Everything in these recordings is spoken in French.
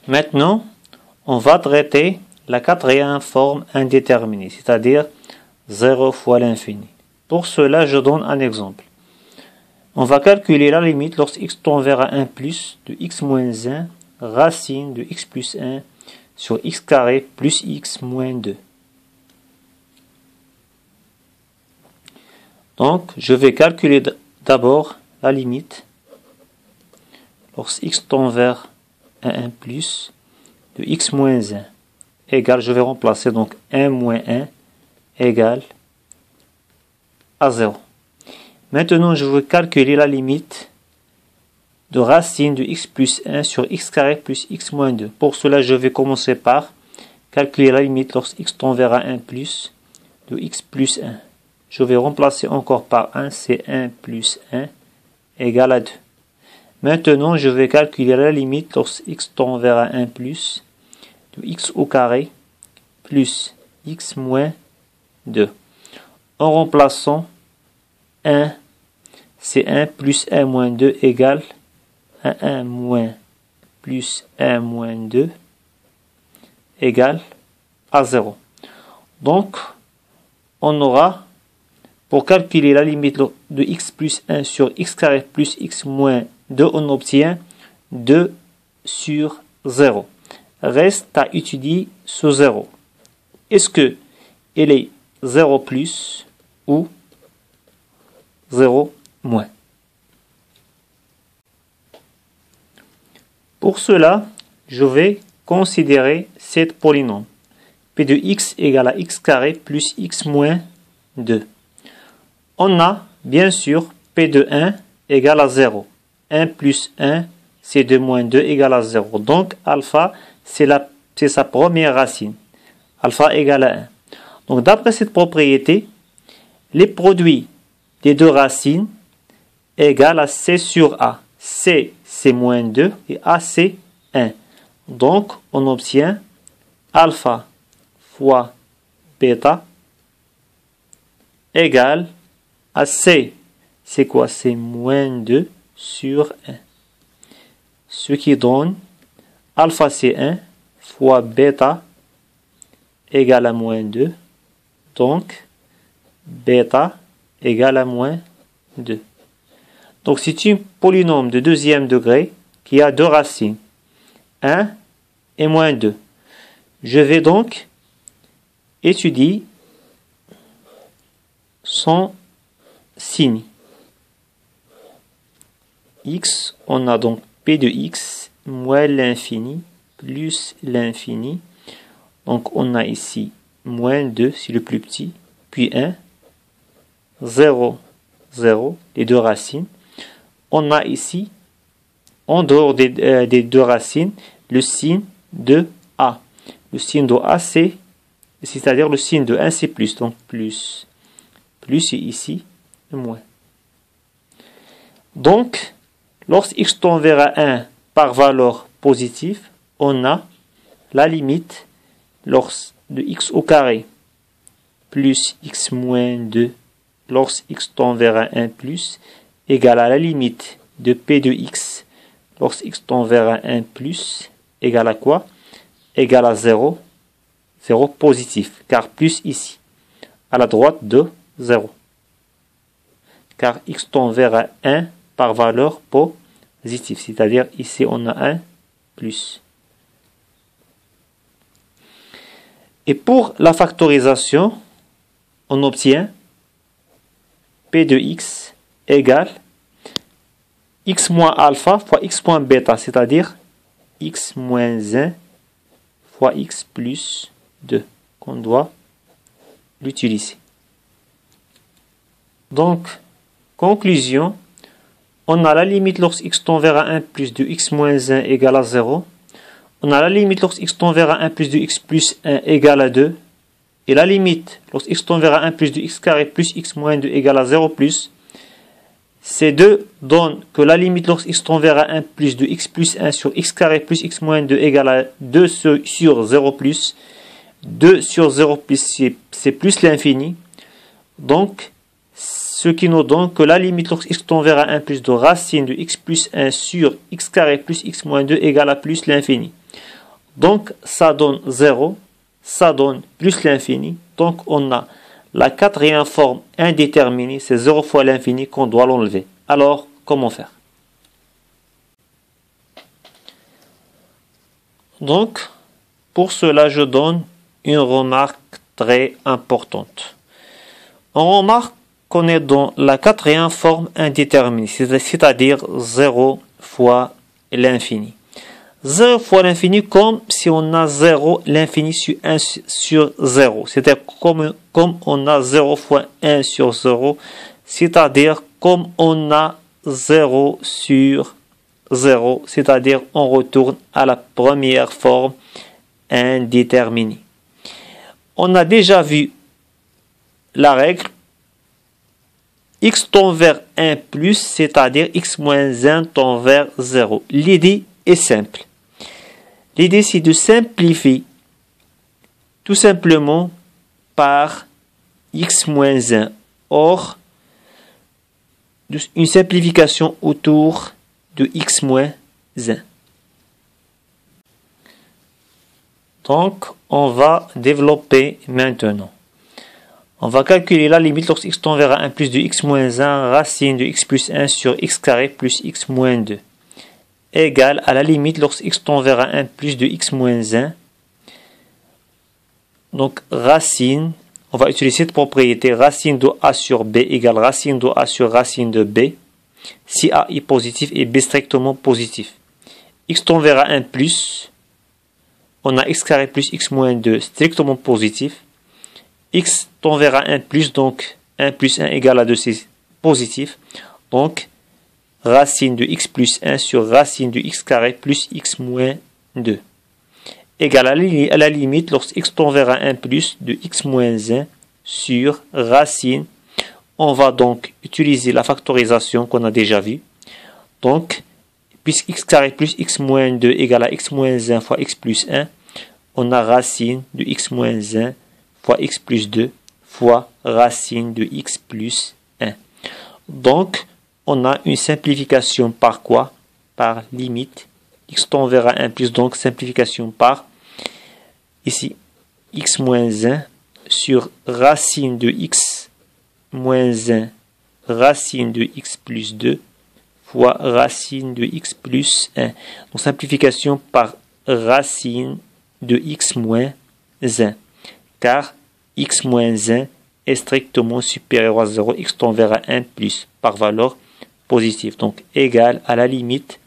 Maintenant, on va traiter la quatrième forme indéterminée, c'est-à-dire 0 fois l'infini. Pour cela, je donne un exemple. On va calculer la limite lorsque x tend vers 1 plus de x moins 1 racine de x plus 1 sur x carré plus x moins 2. Donc, je vais calculer d'abord la limite lorsque x tend vers 1 plus de x moins 1 égale, je vais remplacer donc 1 moins 1 égale à 0. Maintenant, je veux calculer la limite de racine de x plus 1 sur x carré plus x moins 2. Pour cela, je vais commencer par calculer la limite lorsque x tend vers 1 plus de x plus 1. Je vais remplacer encore par 1, c'est 1 plus 1 égale à 2. Maintenant, je vais calculer la limite lorsque x tend vers 1 plus de x au carré plus x moins 2. En remplaçant 1, c'est 1 plus 1 moins 2 égale à 1 moins plus 1 moins 2 égale à 0. Donc, on aura, pour calculer la limite de x plus 1 sur x carré plus x moins 2, on obtient 2 sur 0. Reste à étudier ce 0. Est-ce que il est 0 plus ou 0 moins? Pour cela, je vais considérer cette polynôme. P de x égale à x carré plus x moins 2. On a, bien sûr, P de 1 égale à 0. 1 plus 1, c'est 2 moins 2 égale à 0. Donc, alpha, c'est sa première racine. Alpha égale à 1. Donc, d'après cette propriété, les produits des deux racines égale à C sur A. C, c'est moins 2 et A, c'est 1. Donc, on obtient alpha fois bêta égale à C. C'est quoi? C'est moins 2 sur 1. Ce qui donne alpha, c'est 1 fois bêta égale à moins 2. Donc, bêta égale à moins 2. Donc, c'est une polynôme de deuxième degré qui a deux racines, 1 et moins 2. Je vais donc étudier son signe. X, on a donc P de x moins l'infini plus l'infini. Donc, on a ici moins 2, c'est le plus petit, puis 1, 0, 0, les deux racines. On a ici, en dehors des deux racines, le signe de A. Le signe de A, c'est-à-dire le signe de 1, c'est plus. Donc, plus. Plus, et ici, moins. Donc, lorsque x tend vers 1 par valeur positive, on a la limite lorsque de x au carré plus x moins 2 lorsque x tend vers 1 plus égale à la limite de p de x lorsque x tend vers 1 plus égale à quoi? Égale à 0, 0 positif, car plus ici, à la droite de 0. Car x tend vers 1 par valeur positive, c'est-à-dire ici on a 1 plus. Et pour la factorisation, on obtient P de x égale x moins alpha fois x moins bêta, c'est-à-dire x moins 1 fois x plus 2, qu'on doit l'utiliser. Donc, conclusion, on a la limite lorsque x tend vers 1 plus de x moins 1 égale à 0. On a la limite lorsque x tend vers 1 plus de x plus 1 égale à 2. Et la limite lorsque x tend vers 1 plus de x carré plus x moins 2 égale à 0 plus. Ces deux donnent que la limite lorsque x tend vers 1 plus de x plus 1 sur x carré plus x moins 2 égale à 2 sur 0 plus. 2 sur 0 plus, c'est plus l'infini. Donc, ce qui nous donne que la limite lorsque x tend vers 1 plus de racine de x plus 1 sur x carré plus x moins 2 égale à plus l'infini. Donc, ça donne 0. Ça donne plus l'infini. Donc, on a la quatrième forme indéterminée. C'est 0 fois l'infini qu'on doit l'enlever. Alors, comment faire? Donc, pour cela, je donne une remarque très importante. On remarque qu'on est dans la quatrième forme indéterminée, c'est-à-dire 0 fois l'infini. 0 fois l'infini comme si on a 0, l'infini sur 1 sur 0. C'est-à-dire comme on a 0 fois 1 sur 0, c'est-à-dire comme on a 0 sur 0, c'est-à-dire on retourne à la première forme indéterminée. On a déjà vu la règle x tend vers 1 plus, c'est-à-dire x moins 1 tend vers 0. L'idée est simple. L'idée, c'est de simplifier tout simplement par x moins 1. Or, une simplification autour de x moins 1. Donc, on va développer maintenant. On va calculer la limite lorsque x tend vers 1 plus de x moins 1 racine de x plus 1 sur x carré plus x moins 2 égale à la limite lorsque x tend vers 1 plus de x moins 1. Donc, racine, on va utiliser cette propriété, racine de a sur b égale racine de a sur racine de b, si a est positif et b strictement positif. X tend vers 1 plus, on a x carré plus x moins 2 strictement positif. X tend vers 1 plus, donc 1 plus 1 égale à 2, c'est positif. Donc, racine de x plus 1 sur racine de x carré plus x moins 2 égale à la limite lorsque x tend vers 1 plus de x moins 1 sur racine. On va donc utiliser la factorisation qu'on a déjà vue. Donc, puisque x carré plus x moins 2 égale à x moins 1 fois x plus 1, on a racine de x moins 1 fois x plus 2 fois racine de x plus 1. Donc, on a une simplification par quoi? Par limite. X tend vers 1 plus, donc simplification par, ici, x moins 1 sur racine de x moins 1 racine de x plus 2 fois racine de x plus 1. Donc, simplification par racine de x moins 1. Car x moins 1 est strictement supérieur à 0, x tend vers 1 plus, par valeur positive. Donc, égal à la limite,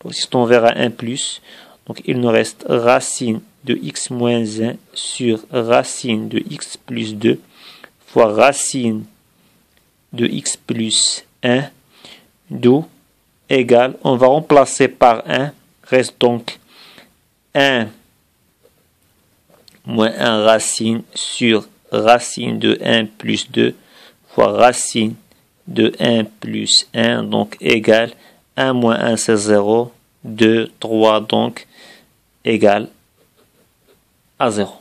donc x tend vers 1 plus, donc il nous reste racine de x moins 1 sur racine de x plus 2 fois racine de x plus 1, d'où égal, on va remplacer par 1, reste donc 1 moins 1 racine sur racine de 1 plus 2 fois racine de 1 plus 1, donc égal 1 moins 1 c'est 0, 2, 3 donc égal à 0.